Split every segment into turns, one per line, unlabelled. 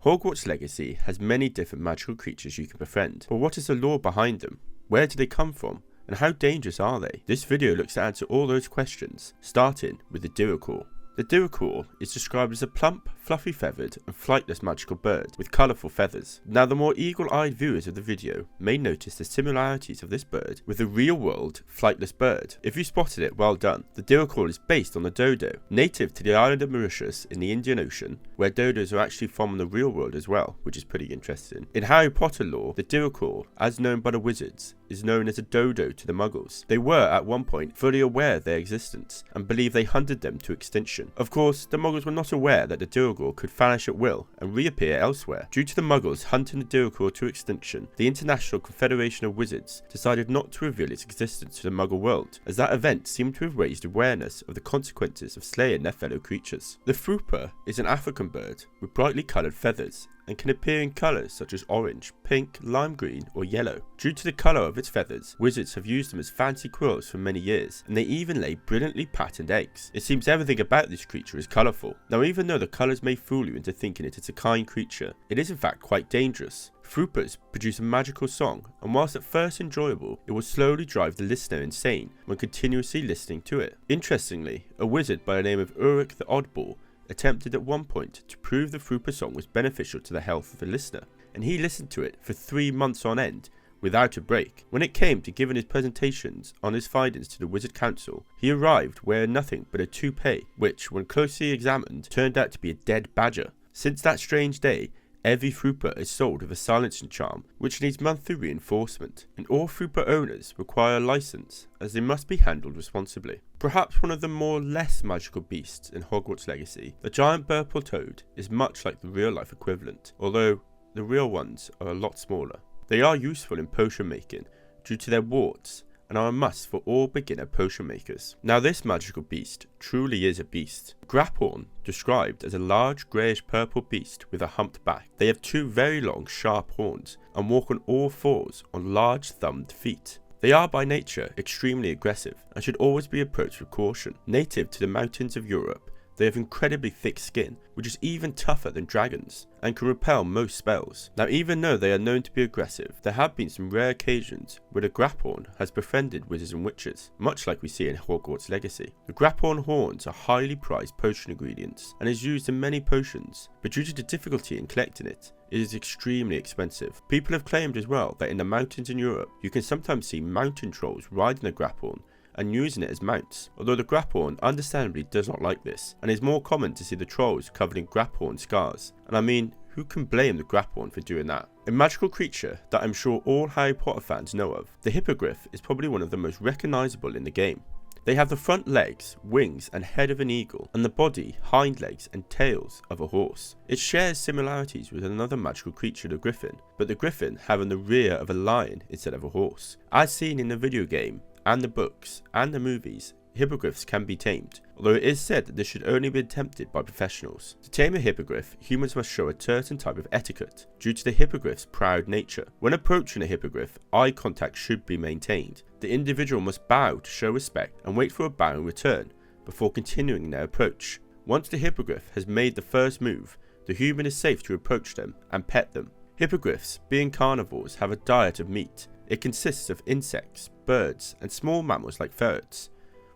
Hogwarts Legacy has many different magical creatures you can befriend, but what is the lore behind them? Where do they come from? And how dangerous are they? This video looks to answer all those questions, starting with the Diricawl. The Diricawl is described as a plump, fluffy feathered and flightless magical bird with colourful feathers. Now the more eagle-eyed viewers of the video may notice the similarities of this bird with the real-world flightless bird. If you spotted it, well done. The Diricawl is based on the dodo, native to the island of Mauritius in the Indian Ocean, where dodos are actually from the real world as well, which is pretty interesting. In Harry Potter lore, the Diricawl, as known by the wizards, is known as a dodo to the muggles. They were at one point fully aware of their existence and believed they hunted them to extinction. Of course, the muggles were not aware that the Diricawl could vanish at will and reappear elsewhere. Due to the muggles hunting the Diricawl to extinction, the International Confederation of Wizards decided not to reveal its existence to the muggle world, as that event seemed to have raised awareness of the consequences of slaying their fellow creatures. The Fwooper is an African bird with brightly coloured feathers and can appear in colours such as orange, pink, lime green or yellow. Due to the colour of its feathers, wizards have used them as fancy quills for many years, and they even lay brilliantly patterned eggs. It seems everything about this creature is colourful. Now even though the colours may fool you into thinking it is a kind creature, it is in fact quite dangerous. Fwoopers produce a magical song, and whilst at first enjoyable, it will slowly drive the listener insane when continuously listening to it. Interestingly, a wizard by the name of Ulrich the Oddball attempted at one point to prove the Fwooper song was beneficial to the health of the listener, and he listened to it for 3 months on end without a break. When it came to giving his presentations on his findings to the Wizard Council, he arrived wearing nothing but a toupee, which, when closely examined, turned out to be a dead badger. Since that strange day, every Fwooper is sold with a silencing charm, which needs monthly reinforcement, and all Fwooper owners require a license, as they must be handled responsibly. Perhaps one of the more less magical beasts in Hogwarts Legacy, the giant purple toad is much like the real-life equivalent, although the real ones are a lot smaller. They are useful in potion making due to their warts, and are a must for all beginner potion makers. Now this magical beast truly is a beast. Graphorn, described as a large greyish purple beast with a humped back. They have 2 very long sharp horns and walk on all 4s on large thumbed feet. They are by nature extremely aggressive and should always be approached with caution. Native to the mountains of Europe, they have incredibly thick skin, which is even tougher than dragons, and can repel most spells. Now even though they are known to be aggressive, there have been some rare occasions where the Graphorn has befriended wizards and witches, much like we see in Hogwarts Legacy. The Graphorn horns are highly prized potion ingredients, and is used in many potions, but due to the difficulty in collecting it, it is extremely expensive. People have claimed as well that in the mountains in Europe, you can sometimes see mountain trolls riding a Graphorn and using it as mounts, although the Graphorn understandably does not like this, and is more common to see the trolls covered in Graphorn scars. And I mean, who can blame the Graphorn for doing that? A magical creature that I'm sure all Harry Potter fans know of, the Hippogriff is probably one of the most recognisable in the game. They have the front legs, wings and head of an eagle, and the body, hind legs and tails of a horse. It shares similarities with another magical creature, the Griffin, but the Griffin having the rear of a lion instead of a horse. As seen in the video game, and the books, and the movies, hippogriffs can be tamed, although it is said that this should only be attempted by professionals. To tame a hippogriff, humans must show a certain type of etiquette, due to the hippogriff's proud nature. When approaching a hippogriff, eye contact should be maintained. The individual must bow to show respect and wait for a bow in return, before continuing their approach. Once the hippogriff has made the first move, the human is safe to approach them and pet them. Hippogriffs, being carnivores, have a diet of meat. It consists of insects, birds, and small mammals like ferrets,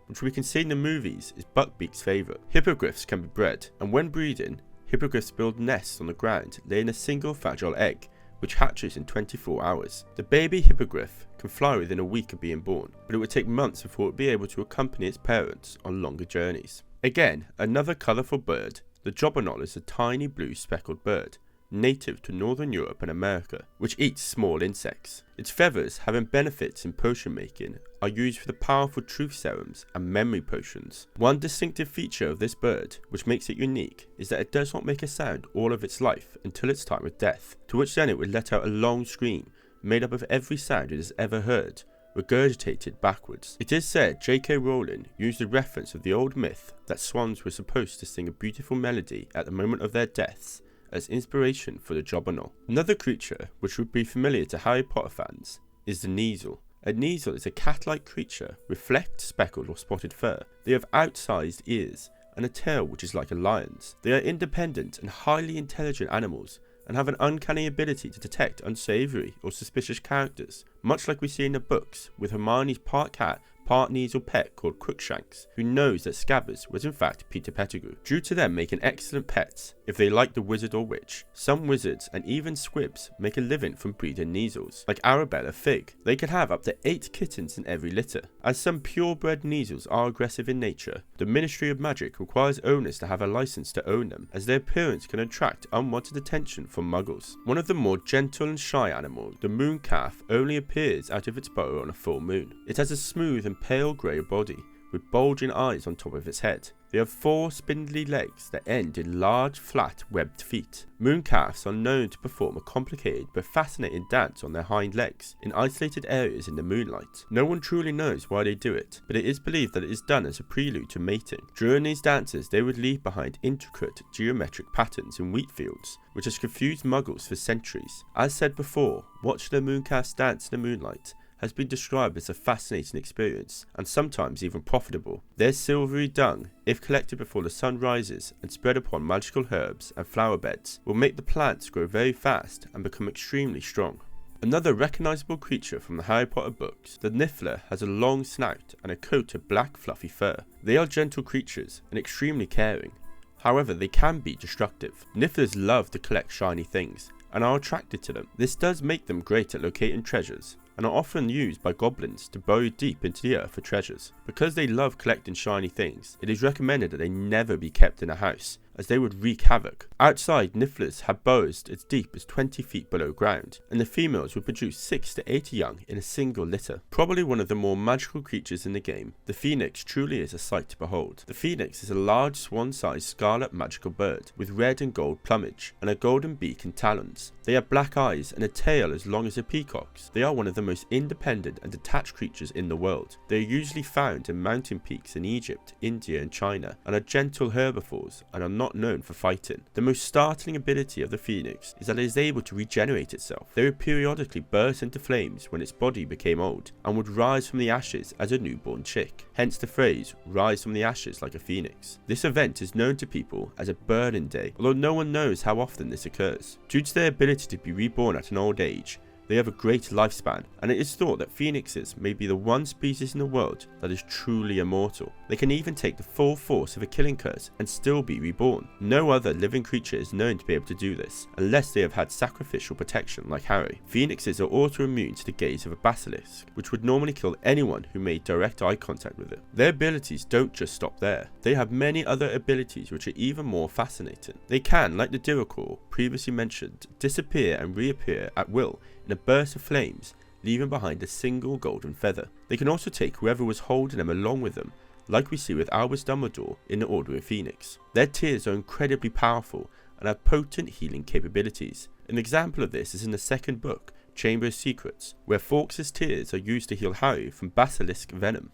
which we can see in the movies is Buckbeak's favourite. Hippogriffs can be bred, and when breeding, hippogriffs build nests on the ground, laying a single fragile egg, which hatches in 24 hours. The baby hippogriff can fly within a week of being born, but it would take months before it would be able to accompany its parents on longer journeys. Again, another colourful bird, the Jobberknoll is a tiny blue speckled bird, native to Northern Europe and America, which eats small insects. Its feathers, having benefits in potion making, are used for the powerful truth serums and memory potions. One distinctive feature of this bird, which makes it unique, is that it does not make a sound all of its life until its time of death, to which then it would let out a long scream, made up of every sound it has ever heard, regurgitated backwards. It is said J.K. Rowling used a reference of the old myth that swans were supposed to sing a beautiful melody at the moment of their deaths, as inspiration for the Jobberknoll. Another creature which would be familiar to Harry Potter fans is the Kneazle. A Kneazle is a cat-like creature with flecked, speckled or spotted fur. They have outsized ears and a tail which is like a lion's. They are independent and highly intelligent animals and have an uncanny ability to detect unsavoury or suspicious characters, much like we see in the books with Hermione's part cat, part Kneazle pet called Crookshanks, who knows that Scabbers was in fact Peter Pettigrew, due to them making excellent pets if they like the wizard or witch. Some wizards and even squibs make a living from breeding Kneazles, like Arabella Fig. They can have up to 8 kittens in every litter. As some purebred Kneazles are aggressive in nature, the Ministry of Magic requires owners to have a license to own them, as their appearance can attract unwanted attention from muggles. One of the more gentle and shy animals, the Mooncalf, only appears out of its burrow on a full moon. It has a smooth and pale grey body, with bulging eyes on top of its head. They have 4 spindly legs that end in large, flat, webbed feet. Mooncalves are known to perform a complicated but fascinating dance on their hind legs in isolated areas in the moonlight. No one truly knows why they do it, but it is believed that it is done as a prelude to mating. During these dances, they would leave behind intricate geometric patterns in wheat fields, which has confused muggles for centuries. As said before, watching the Mooncalves dance in the moonlight has been described as a fascinating experience, and sometimes even profitable. Their silvery dung, if collected before the sun rises and spread upon magical herbs and flower beds, will make the plants grow very fast and become extremely strong. Another recognisable creature from the Harry Potter books, the Niffler has a long snout and a coat of black fluffy fur. They are gentle creatures and extremely caring. However, they can be destructive. Nifflers love to collect shiny things and are attracted to them. This does make them great at locating treasures, and are often used by goblins to burrow deep into the earth for treasures. Because they love collecting shiny things, it is recommended that they never be kept in a house, as they would wreak havoc. Outside, Nifflers have burrows as deep as 20 feet below ground, and the females would produce 6 to 8 young in a single litter. Probably one of the more magical creatures in the game, the Phoenix truly is a sight to behold. The Phoenix is a large swan-sized scarlet magical bird with red and gold plumage and a golden beak and talons. They have black eyes and a tail as long as a peacock's. They are one of the most independent and detached creatures in the world. They are usually found in mountain peaks in Egypt, India and China, and are gentle herbivores and are not known for fighting. The most startling ability of the Phoenix is that it is able to regenerate itself. They would periodically burst into flames when its body became old, and would rise from the ashes as a newborn chick, hence the phrase, rise from the ashes like a phoenix. This event is known to people as a burning day, although no one knows how often this occurs. Due to their ability to be reborn at an old age, they have a great lifespan, and it is thought that phoenixes may be the one species in the world that is truly immortal. They can even take the full force of a killing curse and still be reborn. No other living creature is known to be able to do this, unless they have had sacrificial protection like Harry. Phoenixes are autoimmune to the gaze of a basilisk, which would normally kill anyone who made direct eye contact with it. Their abilities don't just stop there. They have many other abilities which are even more fascinating. They can, like the Diricawl previously mentioned, disappear and reappear at will in a burst of flames, leaving behind a single golden feather. They can also take whoever was holding them along with them, like we see with Albus Dumbledore in the Order of Phoenix. Their tears are incredibly powerful and have potent healing capabilities. An example of this is in the second book, Chamber of Secrets, where Fawkes' tears are used to heal Harry from basilisk venom,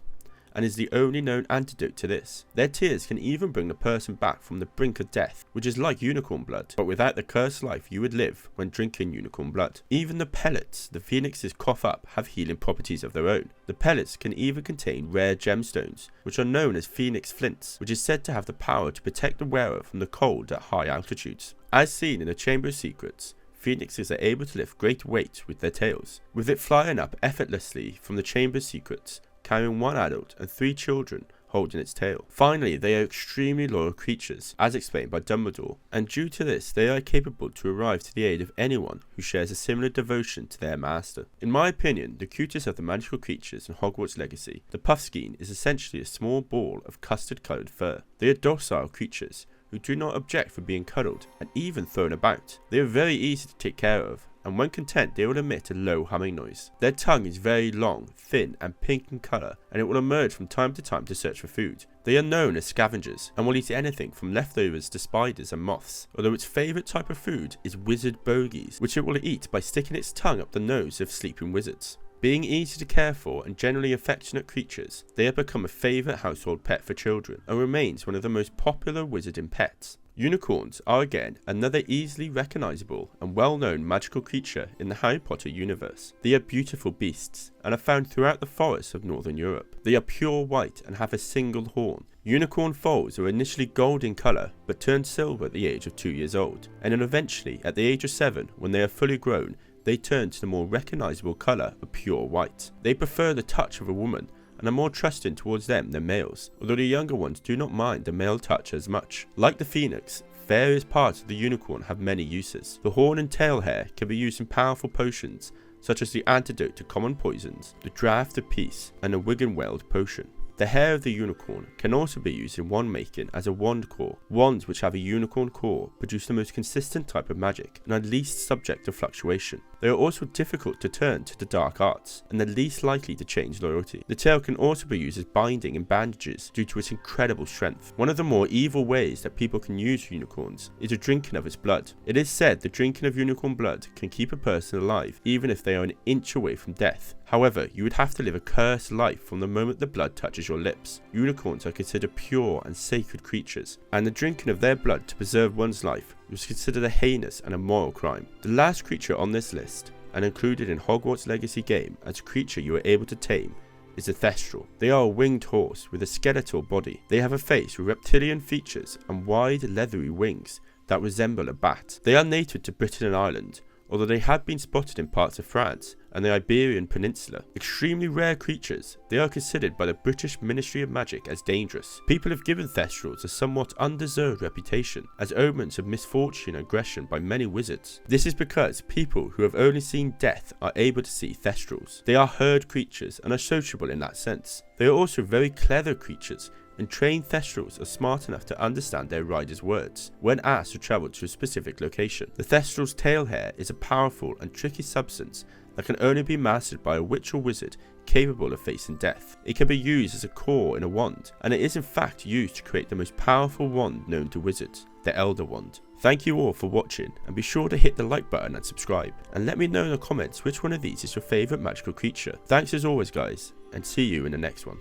and is the only known antidote to this. Their tears can even bring the person back from the brink of death, which is like unicorn blood, but without the cursed life you would live when drinking unicorn blood. Even the pellets the phoenixes cough up have healing properties of their own. The pellets can even contain rare gemstones, which are known as phoenix flints, which is said to have the power to protect the wearer from the cold at high altitudes. As seen in the Chamber of Secrets, phoenixes are able to lift great weight with their tails, with it flying up effortlessly from the Chamber of Secrets, carrying 1 adult and 3 children holding its tail. Finally, they are extremely loyal creatures, as explained by Dumbledore, and due to this they are capable to arrive to the aid of anyone who shares a similar devotion to their master. In my opinion, the cutest of the magical creatures in Hogwarts Legacy, the Puffskein is essentially a small ball of custard coloured fur. They are docile creatures who do not object for being cuddled and even thrown about. They are very easy to take care of, and when content they will emit a low humming noise. Their tongue is very long, thin and pink in colour, and it will emerge from time to time to search for food. They are known as scavengers and will eat anything from leftovers to spiders and moths, although its favourite type of food is wizard bogies, which it will eat by sticking its tongue up the nose of sleeping wizards. Being easy to care for and generally affectionate creatures, they have become a favourite household pet for children and remains one of the most popular wizarding pets. Unicorns are again another easily recognisable and well-known magical creature in the Harry Potter universe. They are beautiful beasts and are found throughout the forests of northern Europe. They are pure white and have a single horn, Unicorn foals are initially gold in colour but turn silver at the age of 2 years old, and then eventually at the age of 7, when they are fully grown, they turn to the more recognisable colour of pure white. They prefer the touch of a woman and are more trusting towards them than males, although the younger ones do not mind the male touch as much. Like the phoenix, various parts of the unicorn have many uses. The horn and tail hair can be used in powerful potions, such as the antidote to common poisons, the draught of peace, and the Wiggenweld potion. The hair of the unicorn can also be used in wand making as a wand core. Wands which have a unicorn core produce the most consistent type of magic and are least subject to fluctuation. They are also difficult to turn to the dark arts, and the least likely to change loyalty. The tail can also be used as binding in bandages due to its incredible strength. One of the more evil ways that people can use unicorns is the drinking of its blood. It is said the drinking of unicorn blood can keep a person alive even if they are an inch away from death. However, you would have to live a cursed life from the moment the blood touches your lips. Unicorns are considered pure and sacred creatures, and the drinking of their blood to preserve one's life was considered a heinous and immoral crime. The last creature on this list, and included in Hogwarts Legacy game as a creature you are able to tame, is the Thestral. They are a winged horse with a skeletal body. They have a face with reptilian features and wide leathery wings that resemble a bat. They are native to Britain and Ireland, although they have been spotted in parts of France and the Iberian Peninsula. Extremely rare creatures, they are considered by the British Ministry of Magic as dangerous. People have given Thestrals a somewhat undeserved reputation as omens of misfortune and aggression by many wizards. This is because people who have only seen death are able to see Thestrals. They are herd creatures and are sociable in that sense. They are also very clever creatures, and trained Thestrals are smart enough to understand their rider's words when asked to travel to a specific location. The Thestral's tail hair is a powerful and tricky substance that can only be mastered by a witch or wizard capable of facing death. It can be used as a core in a wand, and it is in fact used to create the most powerful wand known to wizards, the Elder Wand. Thank you all for watching, and be sure to hit the like button and subscribe, and let me know in the comments which one of these is your favourite magical creature. Thanks as always guys, and see you in the next one.